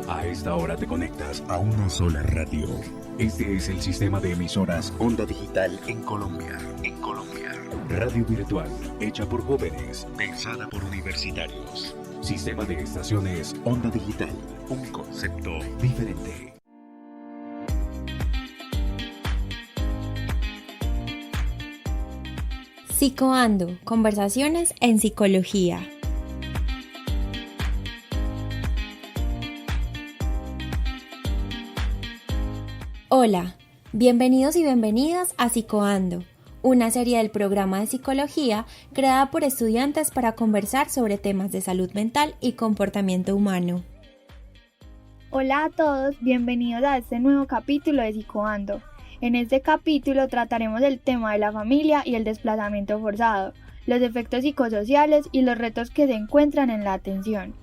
A esta hora te conectas a una sola radio. Este es el sistema de emisoras Onda Digital en Colombia. Radio virtual, hecha por jóvenes, pensada por universitarios. Sistema de estaciones Onda Digital, un concepto diferente. Psicoando, conversaciones en psicología. Hola, bienvenidos y bienvenidas a Psicoando, una serie del programa de psicología creada por estudiantes para conversar sobre temas de salud mental y comportamiento humano. Hola a todos, bienvenidos a este nuevo capítulo de Psicoando. En este capítulo trataremos el tema de la familia y el desplazamiento forzado, los efectos psicosociales y los retos que se encuentran en la atención.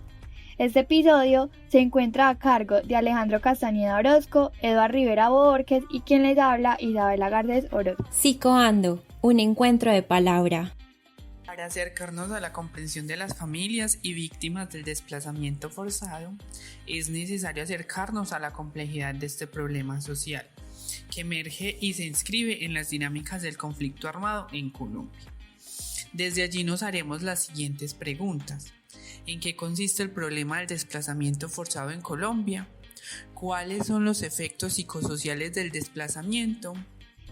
Este episodio se encuentra a cargo de Alejandro Castañeda Orozco, Eduardo Rivera Borges y quien les habla, Isabela Garcés Orozco. Psicoando, un encuentro de palabra. Para acercarnos a la comprensión de las familias y víctimas del desplazamiento forzado, es necesario acercarnos a la complejidad de este problema social, que emerge y se inscribe en las dinámicas del conflicto armado en Colombia. Desde allí nos haremos las siguientes preguntas. ¿En qué consiste el problema del desplazamiento forzado en Colombia? ¿Cuáles son los efectos psicosociales del desplazamiento?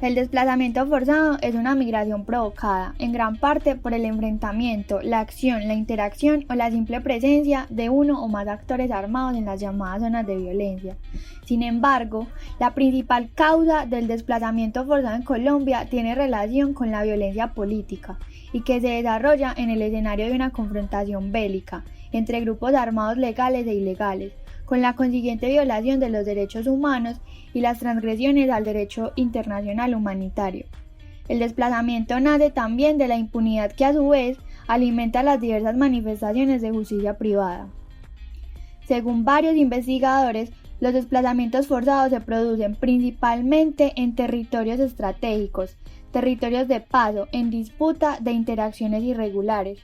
El desplazamiento forzado es una migración provocada, en gran parte por el enfrentamiento, la acción, la interacción o la simple presencia de uno o más actores armados en las llamadas zonas de violencia. Sin embargo, la principal causa del desplazamiento forzado en Colombia tiene relación con la violencia política y que se desarrolla en el escenario de una confrontación bélica entre grupos armados legales e ilegales, con la consiguiente violación de los derechos humanos y las transgresiones al derecho internacional humanitario. El desplazamiento nace también de la impunidad que a su vez alimenta las diversas manifestaciones de justicia privada. Según varios investigadores, los desplazamientos forzados se producen principalmente en territorios estratégicos, territorios de paso, en disputa de interacciones irregulares,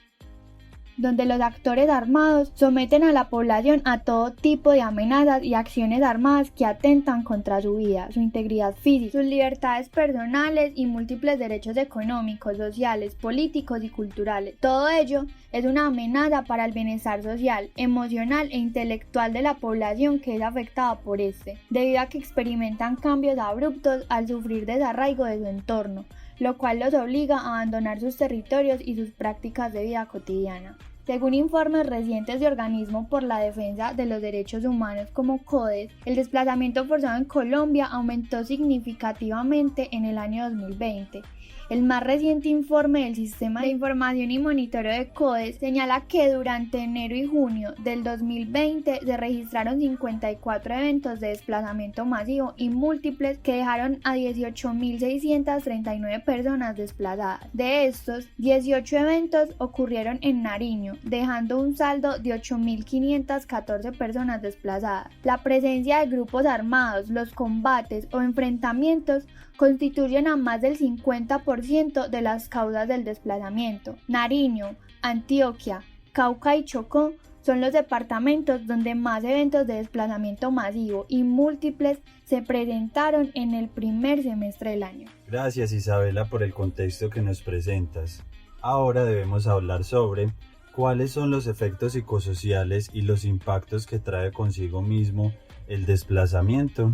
donde los actores armados someten a la población a todo tipo de amenazas y acciones armadas que atentan contra su vida, su integridad física, sus libertades personales y múltiples derechos económicos, sociales, políticos y culturales. Todo ello es una amenaza para el bienestar social, emocional e intelectual de la población que es afectada por este, debido a que experimentan cambios abruptos al sufrir desarraigo de su entorno, lo cual los obliga a abandonar sus territorios y sus prácticas de vida cotidiana. Según informes recientes de organismos por la defensa de los derechos humanos como CODES, el desplazamiento forzado en Colombia aumentó significativamente en el año 2020. El más reciente informe del Sistema de Información y Monitoreo de CODES señala que durante enero y junio del 2020 se registraron 54 eventos de desplazamiento masivo y múltiples que dejaron a 18.639 personas desplazadas. De estos, 18 eventos ocurrieron en Nariño, dejando un saldo de 8.514 personas desplazadas. La presencia de grupos armados, los combates o enfrentamientos constituyen a más del 50% de las causas del desplazamiento. Nariño, Antioquia, Cauca y Chocó son los departamentos donde más eventos de desplazamiento masivo y múltiples se presentaron en el primer semestre del año. Gracias, Isabela, por el contexto que nos presentas. Ahora debemos hablar sobre cuáles son los efectos psicosociales y los impactos que trae consigo mismo el desplazamiento.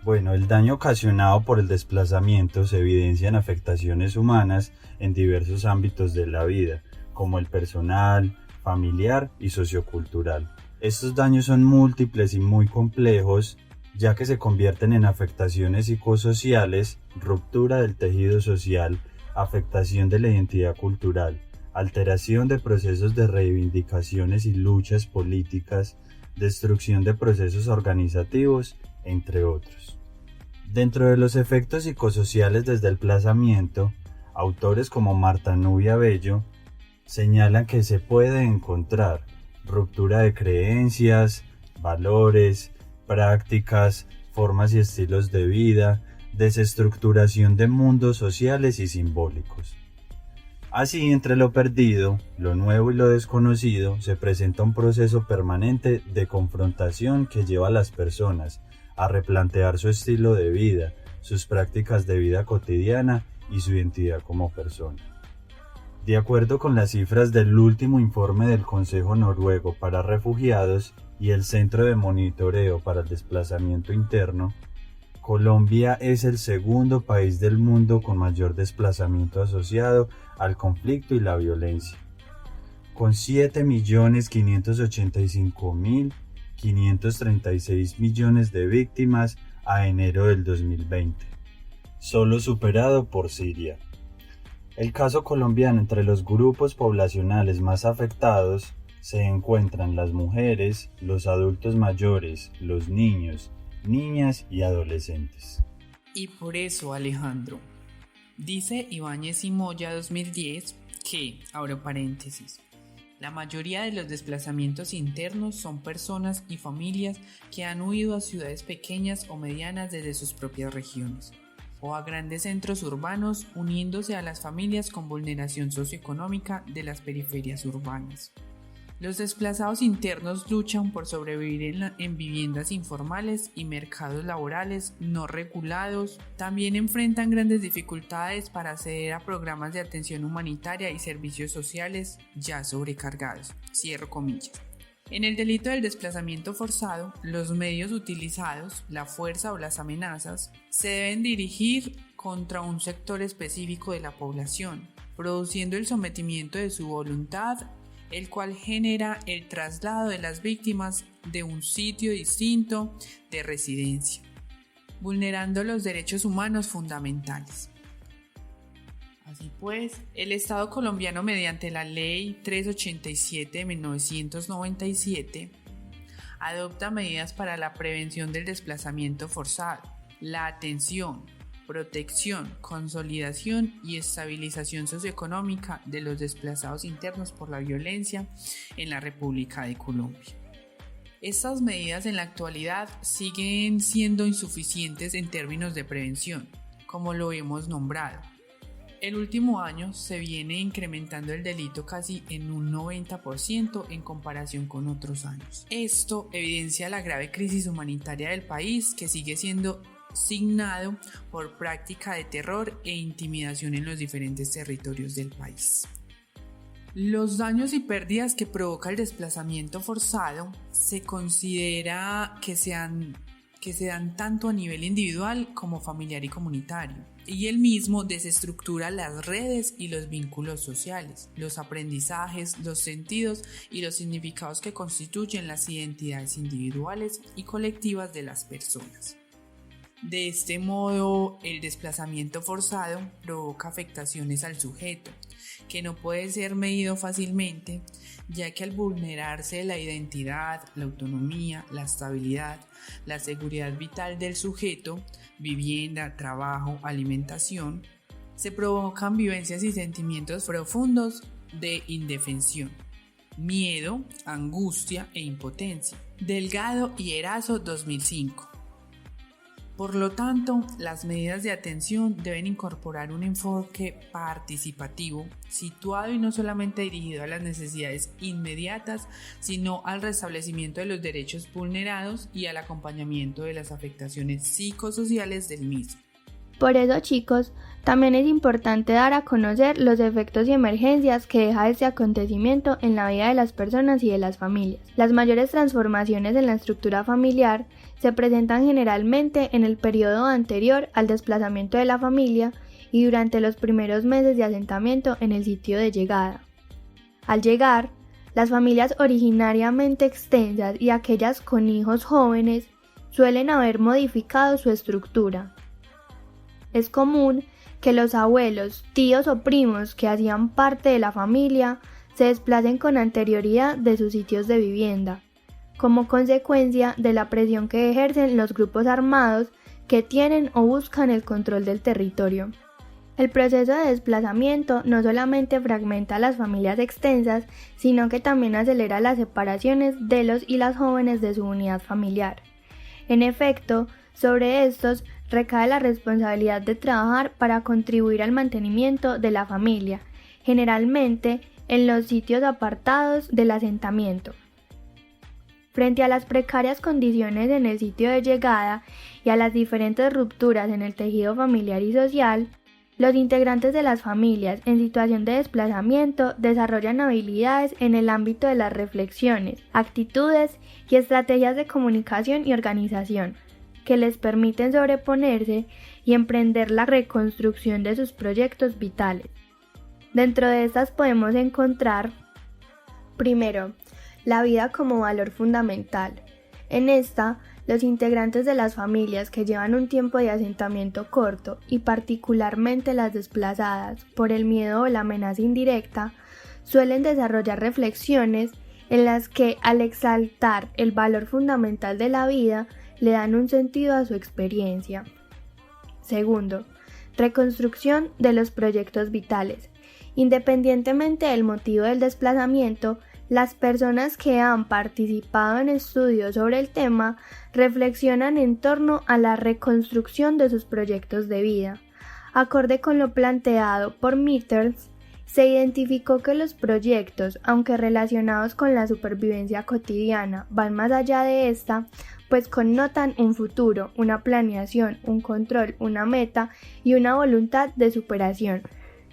Bueno, el daño ocasionado por el desplazamiento se evidencia en afectaciones humanas en diversos ámbitos de la vida, como el personal, familiar y sociocultural. Estos daños son múltiples y muy complejos, ya que se convierten en afectaciones psicosociales, ruptura del tejido social, afectación de la identidad cultural, alteración de procesos de reivindicaciones y luchas políticas, destrucción de procesos organizativos, entre otros. Dentro de los efectos psicosociales del desplazamiento, autores como Marta Nubia Bello señalan que se puede encontrar ruptura de creencias, valores, prácticas, formas y estilos de vida, desestructuración de mundos sociales y simbólicos. Así, entre lo perdido, lo nuevo y lo desconocido, se presenta un proceso permanente de confrontación que lleva a las personas a replantear su estilo de vida, sus prácticas de vida cotidiana y su identidad como persona. De acuerdo con las cifras del último informe del Consejo Noruego para Refugiados y el Centro de Monitoreo para el Desplazamiento Interno, Colombia es el segundo país del mundo con mayor desplazamiento asociado al conflicto y la violencia, con 7.585.536 millones de víctimas a enero del 2020, solo superado por Siria. El caso colombiano entre los grupos poblacionales más afectados se encuentran las mujeres, los adultos mayores, los niños, niñas y adolescentes. Y por eso, Alejandro, dice Ibáñez y Moya 2010 que, abro paréntesis, la mayoría de los desplazamientos internos son personas y familias que han huido a ciudades pequeñas o medianas desde sus propias regiones, o a grandes centros urbanos uniéndose a las familias con vulneración socioeconómica de las periferias urbanas. Los desplazados internos luchan por sobrevivir en viviendas informales y mercados laborales no regulados. También enfrentan grandes dificultades para acceder a programas de atención humanitaria y servicios sociales ya sobrecargados. Cierro comillas. En el delito del desplazamiento forzado, los medios utilizados, la fuerza o las amenazas, se deben dirigir contra un sector específico de la población, produciendo el sometimiento de su voluntad, el cual genera el traslado de las víctimas de un sitio distinto de residencia, vulnerando los derechos humanos fundamentales. Así pues, el Estado colombiano, mediante la Ley 387 de 1997, adopta medidas para la prevención del desplazamiento forzado, la atención, protección, consolidación y estabilización socioeconómica de los desplazados internos por la violencia en la República de Colombia. Estas medidas en la actualidad siguen siendo insuficientes en términos de prevención, como lo hemos nombrado. El último año se viene incrementando el delito casi en un 90% en comparación con otros años. Esto evidencia la grave crisis humanitaria del país, que sigue siendo signado por práctica de terror e intimidación en los diferentes territorios del país. Los daños y pérdidas que provoca el desplazamiento forzado se considera que se dan tanto a nivel individual como familiar y comunitario, y el mismo desestructura las redes y los vínculos sociales, los aprendizajes, los sentidos y los significados que constituyen las identidades individuales y colectivas de las personas. De este modo, el desplazamiento forzado provoca afectaciones al sujeto, que no puede ser medido fácilmente, ya que al vulnerarse la identidad, la autonomía, la estabilidad, la seguridad vital del sujeto, vivienda, trabajo, alimentación, se provocan vivencias y sentimientos profundos de indefensión, miedo, angustia e impotencia. Delgado y Erazo 2005. Por lo tanto, las medidas de atención deben incorporar un enfoque participativo, situado y no solamente dirigido a las necesidades inmediatas, sino al restablecimiento de los derechos vulnerados y al acompañamiento de las afectaciones psicosociales del mismo. Por eso, chicos, también es importante dar a conocer los efectos y emergencias que deja este acontecimiento en la vida de las personas y de las familias. Las mayores transformaciones en la estructura familiar se presentan generalmente en el periodo anterior al desplazamiento de la familia y durante los primeros meses de asentamiento en el sitio de llegada. Al llegar, las familias originariamente extensas y aquellas con hijos jóvenes suelen haber modificado su estructura. Es común que los abuelos, tíos o primos que hacían parte de la familia se desplacen con anterioridad de sus sitios de vivienda, como consecuencia de la presión que ejercen los grupos armados que tienen o buscan el control del territorio. El proceso de desplazamiento no solamente fragmenta a las familias extensas, sino que también acelera las separaciones de los y las jóvenes de su unidad familiar. En efecto, sobre estos recae la responsabilidad de trabajar para contribuir al mantenimiento de la familia generalmente en los sitios apartados del asentamiento. Frente a las precarias condiciones en el sitio de llegada y a las diferentes rupturas en el tejido familiar y social, los integrantes de las familias en situación de desplazamiento desarrollan habilidades en el ámbito de las reflexiones, actitudes y estrategias de comunicación y organización, que les permiten sobreponerse y emprender la reconstrucción de sus proyectos vitales. Dentro de estas podemos encontrar, primero, la vida como valor fundamental. En esta, los integrantes de las familias que llevan un tiempo de asentamiento corto y particularmente las desplazadas por el miedo o la amenaza indirecta, suelen desarrollar reflexiones en las que al exaltar el valor fundamental de la vida le dan un sentido a su experiencia. Segundo, reconstrucción de los proyectos vitales. Independientemente del motivo del desplazamiento, las personas que han participado en estudios sobre el tema reflexionan en torno a la reconstrucción de sus proyectos de vida. Acorde con lo planteado por Mitters, se identificó que los proyectos, aunque relacionados con la supervivencia cotidiana, van más allá de esta, pues connotan un futuro, una planeación, un control, una meta y una voluntad de superación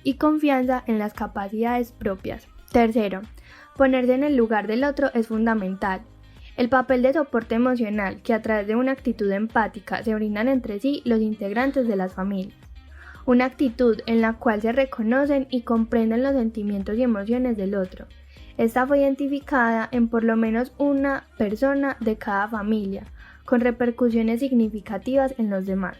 y confianza en las capacidades propias. Tercero, ponerse en el lugar del otro es fundamental. El papel de soporte emocional que a través de una actitud empática se brindan entre sí los integrantes de las familias. Una actitud en la cual se reconocen y comprenden los sentimientos y emociones del otro. Esta fue identificada en por lo menos una persona de cada familia, con repercusiones significativas en los demás.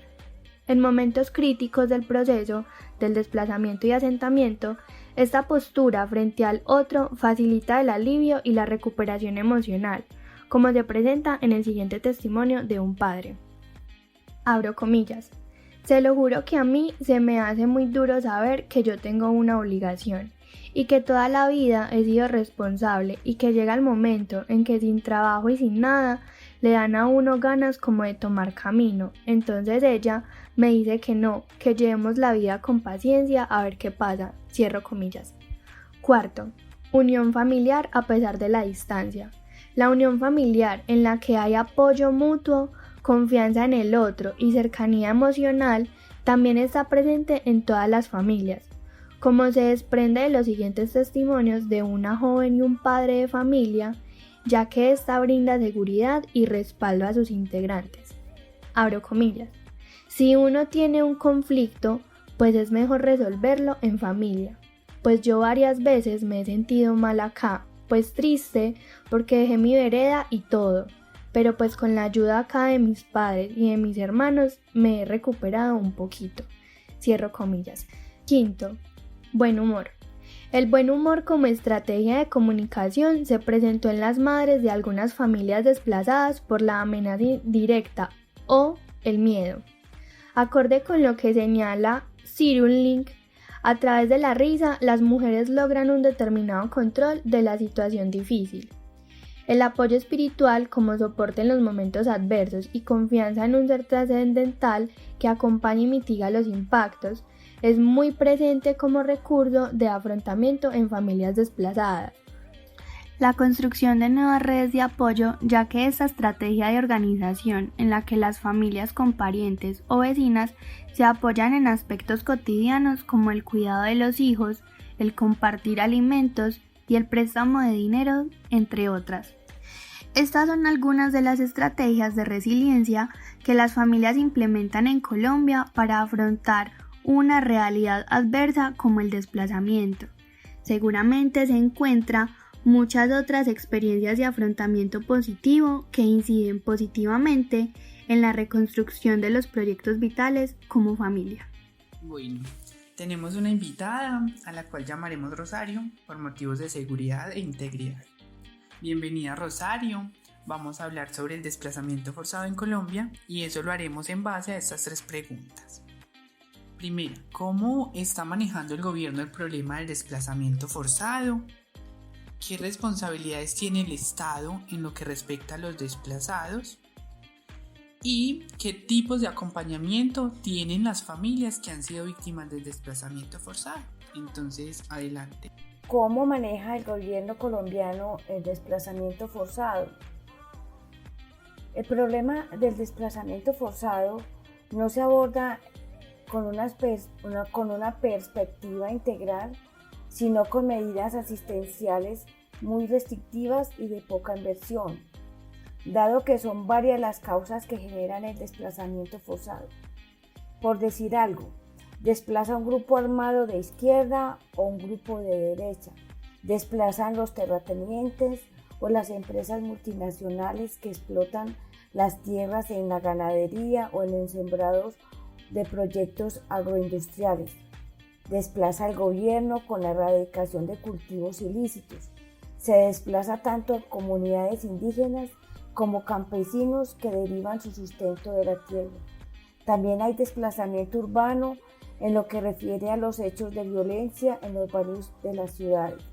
En momentos críticos del proceso del desplazamiento y asentamiento, esta postura frente al otro facilita el alivio y la recuperación emocional, como se presenta en el siguiente testimonio de un padre. Abro comillas. Se lo juro que a mí se me hace muy duro saber que yo tengo una obligación y que toda la vida he sido responsable y que llega el momento en que sin trabajo y sin nada le dan a uno ganas como de tomar camino. Entonces ella me dice que no, que llevemos la vida con paciencia a ver qué pasa. Cierro comillas. Cuarto, unión familiar a pesar de la distancia. La unión familiar en la que hay apoyo mutuo, confianza en el otro y cercanía emocional también está presente en todas las familias, como se desprende de los siguientes testimonios de una joven y un padre de familia, ya que esta brinda seguridad y respaldo a sus integrantes. Abro comillas. Si uno tiene un conflicto, pues es mejor resolverlo en familia, pues yo varias veces me he sentido mal acá, pues triste porque dejé mi vereda y todo, pero pues con la ayuda acá de mis padres y de mis hermanos me he recuperado un poquito. Cierro comillas. Quinto, buen humor. El buen humor como estrategia de comunicación se presentó en las madres de algunas familias desplazadas por la amenaza directa o el miedo. Acorde con lo que señala Cirulnik, a través de la risa las mujeres logran un determinado control de la situación difícil. El apoyo espiritual como soporte en los momentos adversos y confianza en un ser trascendental que acompaña y mitiga los impactos es muy presente como recurso de afrontamiento en familias desplazadas. La construcción de nuevas redes de apoyo, ya que esta estrategia de organización en la que las familias con parientes o vecinas se apoyan en aspectos cotidianos como el cuidado de los hijos, el compartir alimentos y el préstamo de dinero, entre otras. Estas son algunas de las estrategias de resiliencia que las familias implementan en Colombia para afrontar una realidad adversa como el desplazamiento. Seguramente se encuentra muchas otras experiencias de afrontamiento positivo que inciden positivamente en la reconstrucción de los proyectos vitales como familia. Bueno, tenemos una invitada a la cual llamaremos Rosario por motivos de seguridad e integridad. Bienvenida, Rosario. Vamos a hablar sobre el desplazamiento forzado en Colombia y eso lo haremos en base a estas 3 preguntas. Primero, ¿cómo está manejando el gobierno el problema del desplazamiento forzado? ¿Qué responsabilidades tiene el Estado en lo que respecta a los desplazados? ¿Y qué tipos de acompañamiento tienen las familias que han sido víctimas del desplazamiento forzado? Entonces, adelante. ¿Cómo maneja el gobierno colombiano el desplazamiento forzado? El problema del desplazamiento forzado no se aborda con una perspectiva integral, sino con medidas asistenciales muy restrictivas y de poca inversión, dado que son varias las causas que generan el desplazamiento forzado. Por decir algo, desplaza un grupo armado de izquierda o un grupo de derecha, desplazan los terratenientes o las empresas multinacionales que explotan las tierras en la ganadería o en los sembrados de proyectos agroindustriales. Desplaza el gobierno con la erradicación de cultivos ilícitos. Se desplaza tanto a comunidades indígenas como campesinos que derivan su sustento de la tierra. También hay desplazamiento urbano en lo que refiere a los hechos de violencia en los barrios de las ciudades.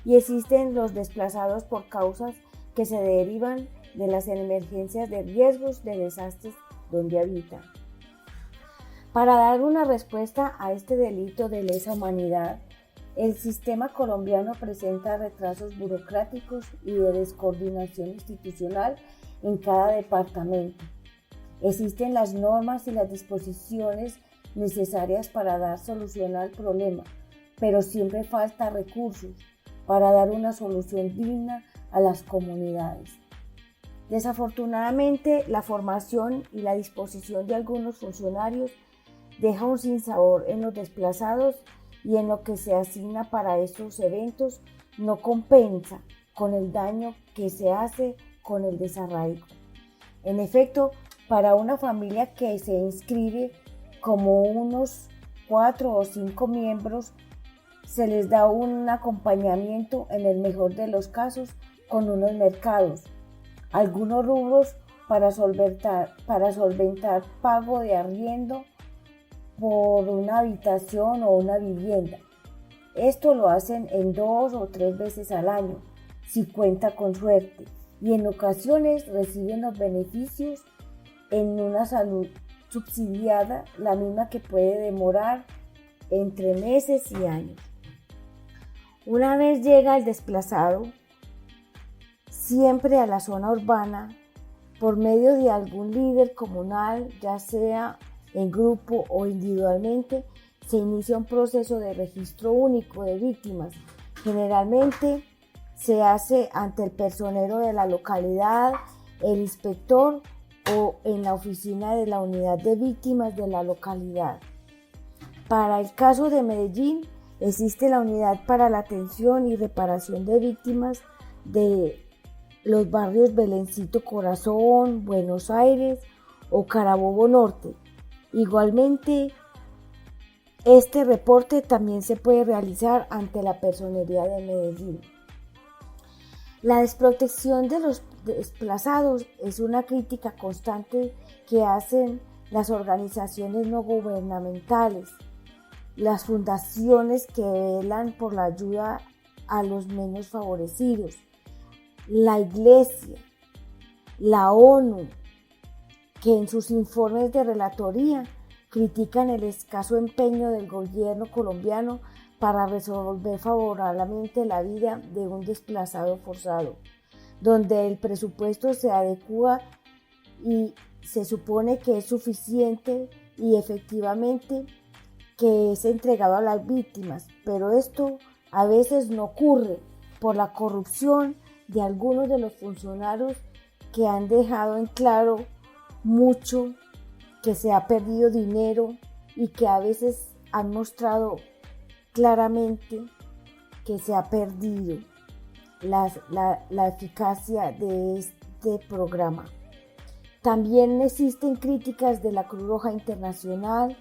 Y existen los desplazados por causas que se derivan de las emergencias de riesgos de desastres donde habitan. Para dar una respuesta a este delito de lesa humanidad, el sistema colombiano presenta retrasos burocráticos y de descoordinación institucional en cada departamento. Existen las normas y las disposiciones necesarias para dar solución al problema, pero siempre falta recursos para dar una solución digna a las comunidades. Desafortunadamente, la formación y la disposición de algunos funcionarios deja un sinsabor en los desplazados y en lo que se asigna para estos eventos no compensa con el daño que se hace con el desarraigo. En efecto, para una familia que se inscribe como unos 4 o 5 miembros, se les da un acompañamiento en el mejor de los casos con unos mercados, algunos rubros para solventar pago de arriendo por una habitación o una vivienda. Esto lo hacen en 2 o 3 veces al año, si cuenta con suerte, y en ocasiones reciben los beneficios en una salud subsidiada, la misma que puede demorar entre meses y años. Una vez llega el desplazado, siempre a la zona urbana, por medio de algún líder comunal, ya sea en grupo o individualmente, se inicia un proceso de registro único de víctimas. Generalmente se hace ante el personero de la localidad, el inspector o en la oficina de la unidad de víctimas de la localidad. Para el caso de Medellín, existe la unidad para la atención y reparación de víctimas de los barrios Belencito Corazón, Buenos Aires o Carabobo Norte. Igualmente, este reporte también se puede realizar ante la Personería de Medellín. La desprotección de los desplazados es una crítica constante que hacen las organizaciones no gubernamentales, las fundaciones que velan por la ayuda a los menos favorecidos, la Iglesia, la ONU, que en sus informes de relatoría critican el escaso empeño del gobierno colombiano para resolver favorablemente la vida de un desplazado forzado, donde el presupuesto se adecua y se supone que es suficiente y efectivamente que es entregado a las víctimas, pero esto a veces no ocurre por la corrupción de algunos de los funcionarios que han dejado en claro mucho que se ha perdido dinero y que a veces han mostrado claramente que se ha perdido la eficacia de este programa. También existen críticas de la Cruz Roja Internacional,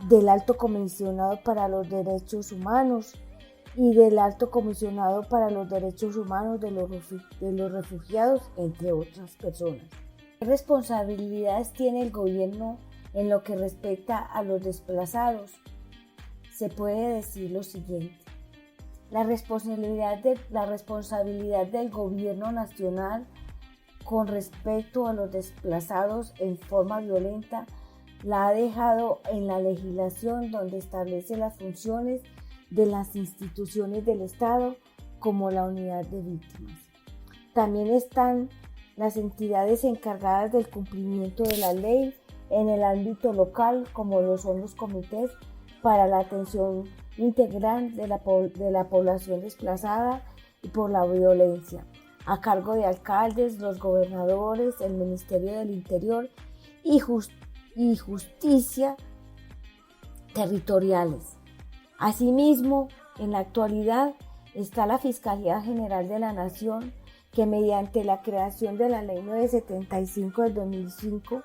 del Alto Comisionado para los Derechos Humanos y del Alto Comisionado para los Derechos Humanos de los Refugiados, entre otras personas. ¿Qué responsabilidades tiene el gobierno en lo que respecta a los desplazados? Se puede decir lo siguiente. La responsabilidad del gobierno nacional con respecto a los desplazados en forma violenta la ha dejado en la legislación, donde establece las funciones de las instituciones del Estado como la unidad de víctimas. También están las entidades encargadas del cumplimiento de la ley en el ámbito local, como lo son los comités para la atención integral de la población desplazada y por la violencia, a cargo de alcaldes, los gobernadores, el Ministerio del Interior y Justicia territoriales. Asimismo, en la actualidad está la Fiscalía General de la Nación, que mediante la creación de la Ley 975 del 2005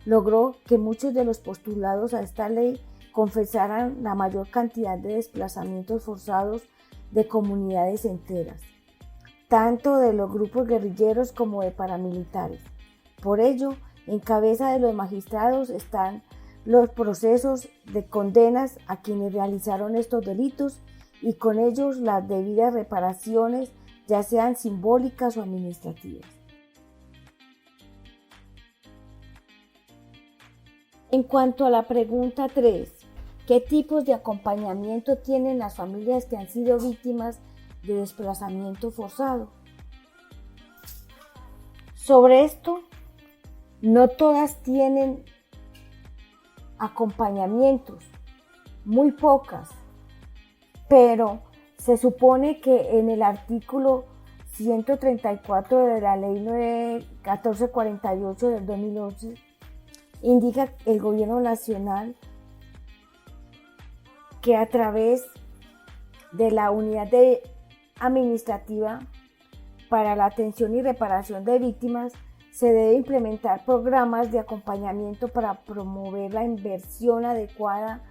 logró que muchos de los postulados a esta ley confesaran la mayor cantidad de desplazamientos forzados de comunidades enteras, tanto de los grupos guerrilleros como de paramilitares. Por ello, en cabeza de los magistrados están los procesos de condenas a quienes realizaron estos delitos y con ellos las debidas reparaciones, ya sean simbólicas o administrativas. En cuanto a la pregunta 3, ¿qué tipos de acompañamiento tienen las familias que han sido víctimas de desplazamiento forzado? Sobre esto, no todas tienen acompañamientos, muy pocas, pero se supone que en el artículo 134 de la ley 1448 del 2011 indica el gobierno nacional que a través de la unidad administrativa para la atención y reparación de víctimas se debe implementar programas de acompañamiento para promover la inversión adecuada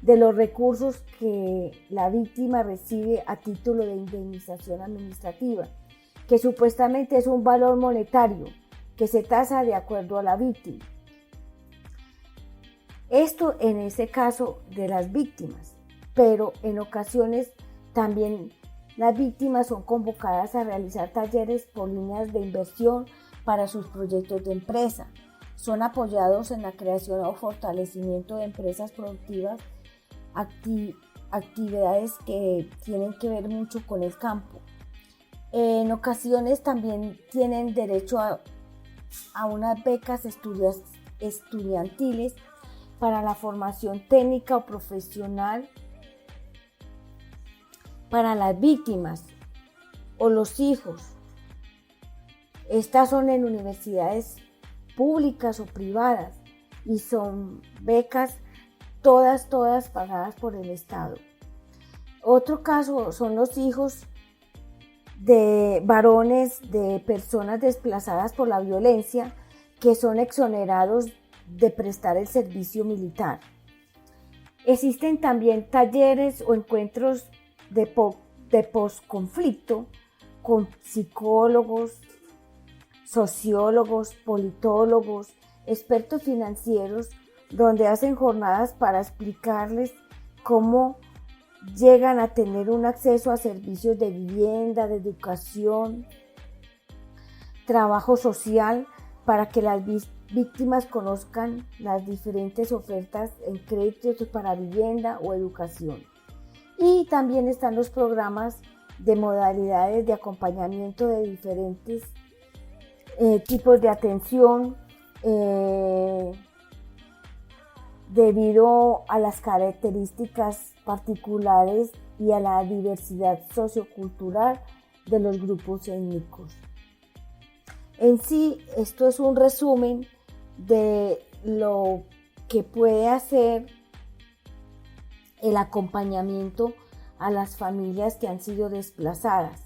de los recursos que la víctima recibe a título de indemnización administrativa, que supuestamente es un valor monetario que se tasa de acuerdo a la víctima. Esto en ese caso de las víctimas, pero en ocasiones también las víctimas son convocadas a realizar talleres por líneas de inversión para sus proyectos de empresa. Son apoyados en la creación o fortalecimiento de empresas productivas, actividades que tienen que ver mucho con el campo. En ocasiones también tienen derecho a unas becas estudiantiles para la formación técnica o profesional para las víctimas o los hijos. Estas son en universidades públicas o privadas y son becas todas pagadas por el Estado. Otro caso son los hijos de varones de personas desplazadas por la violencia que son exonerados de prestar el servicio militar. Existen también talleres o encuentros de posconflicto con psicólogos, sociólogos, politólogos, expertos financieros, donde hacen jornadas para explicarles cómo llegan a tener un acceso a servicios de vivienda, de educación, trabajo social, para que las víctimas conozcan las diferentes ofertas en créditos para vivienda o educación. Y también están los programas de modalidades de acompañamiento de diferentes tipos de atención debido a las características particulares y a la diversidad sociocultural de los grupos étnicos. En sí, esto es un resumen de lo que puede hacer el acompañamiento a las familias que han sido desplazadas.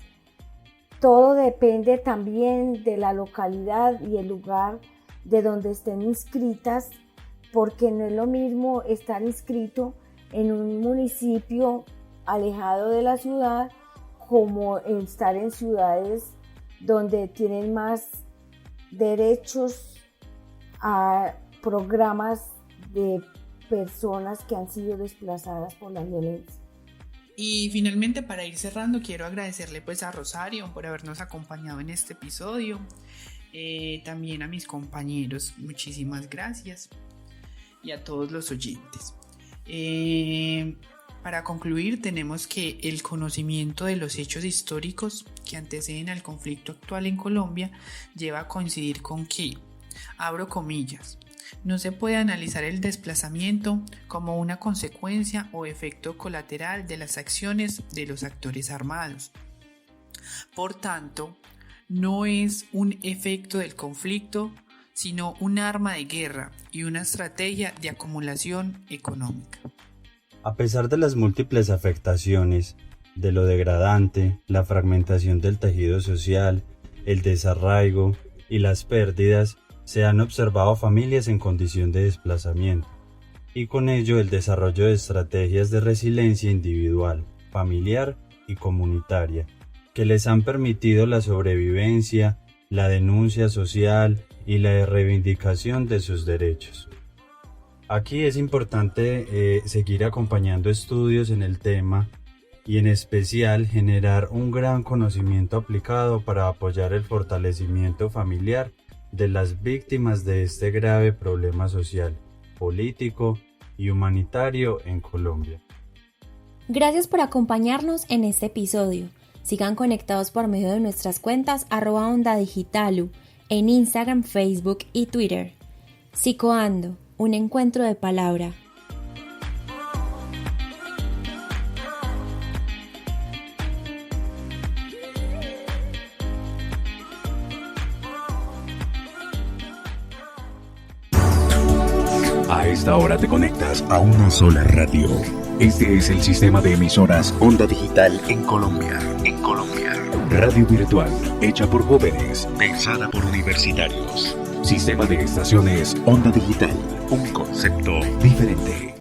Todo depende también de la localidad y el lugar de donde estén inscritas, porque no es lo mismo estar inscrito en un municipio alejado de la ciudad como estar en ciudades donde tienen más derechos a programas de personas que han sido desplazadas por la violencia. Y finalmente, para ir cerrando, quiero agradecerle pues a Rosario por habernos acompañado en este episodio, también a mis compañeros, muchísimas gracias, y a todos los oyentes. Para concluir, tenemos que el conocimiento de los hechos históricos que anteceden al conflicto actual en Colombia lleva a coincidir con que, abro comillas, no se puede analizar el desplazamiento como una consecuencia o efecto colateral de las acciones de los actores armados. Por tanto, no es un efecto del conflicto, sino un arma de guerra y una estrategia de acumulación económica. A pesar de las múltiples afectaciones, de lo degradante, la fragmentación del tejido social, el desarraigo y las pérdidas, se han observado familias en condición de desplazamiento, y con ello el desarrollo de estrategias de resiliencia individual, familiar y comunitaria, que les han permitido la sobrevivencia, la denuncia social y la reivindicación de sus derechos. Aquí es importante seguir acompañando estudios en el tema y en especial generar un gran conocimiento aplicado para apoyar el fortalecimiento familiar de las víctimas de este grave problema social, político y humanitario en Colombia. Gracias por acompañarnos en este episodio. Sigan conectados por medio de nuestras cuentas @OndaDigitalu en Instagram, Facebook y Twitter. Psicoando, un encuentro de palabra. A esta hora te conectas a una sola radio. Este es el sistema de emisoras Onda Digital en Colombia. Radio virtual, hecha por jóvenes, pensada por universitarios. Sistema de estaciones Onda Digital, un concepto diferente.